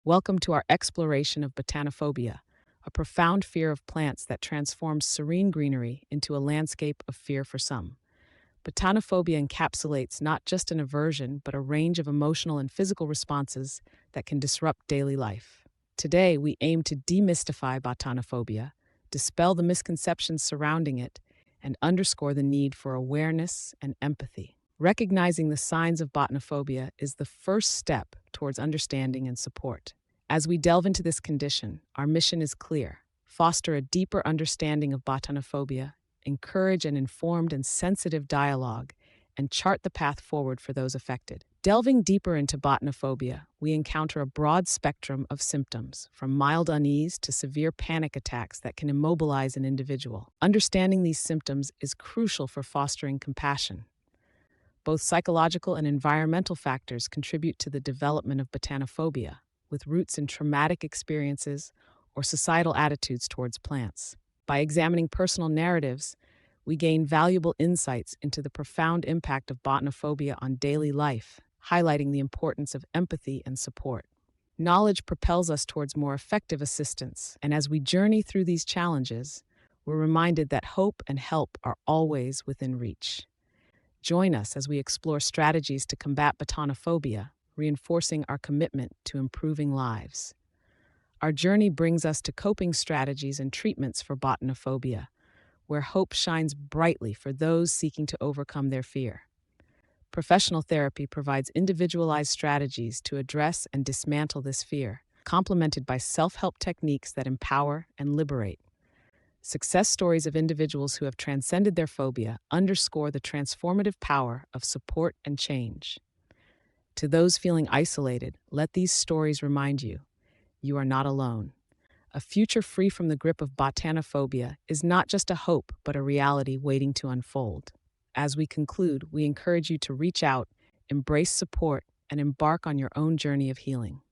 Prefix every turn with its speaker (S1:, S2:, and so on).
S1: Welcome to our exploration of Botanophobia, a profound fear of plants that transforms serene greenery into a landscape of fear for some. Botanophobia encapsulates not just an aversion, but a range of emotional and physical responses that can disrupt daily life. Today, we aim to demystify botanophobia, dispel the misconceptions surrounding it, and underscore the need for awareness and empathy. Recognizing the signs of botanophobia is the first step towards understanding and support. As we delve into this condition, our mission is clear: foster a deeper understanding of botanophobia, encourage an informed and sensitive dialogue, and chart the path forward for those affected. Delving deeper into botanophobia, we encounter a broad spectrum of symptoms, from mild unease to severe panic attacks that can immobilize an individual. Understanding these symptoms is crucial for fostering compassion. Both psychological and environmental factors contribute to the development of botanophobia, with roots in traumatic experiences or societal attitudes towards plants. By examining personal narratives, we gain valuable insights into the profound impact of botanophobia on daily life, highlighting the importance of empathy and support. Knowledge propels us towards more effective assistance, and as we journey through these challenges, we're reminded that hope and help are always within reach. Join us as we explore strategies to combat botanophobia, reinforcing our commitment to improving lives. Our journey brings us to coping strategies and treatments for botanophobia, where hope shines brightly for those seeking to overcome their fear. Professional therapy provides individualized strategies to address and dismantle this fear, complemented by self-help techniques that empower and liberate. Success stories of individuals who have transcended their phobia underscore the transformative power of support and change. To those feeling isolated, let these stories remind you: you are not alone. A future free from the grip of botanophobia is not just a hope, but a reality waiting to unfold. As we conclude, we encourage you to reach out, embrace support, and embark on your own journey of healing.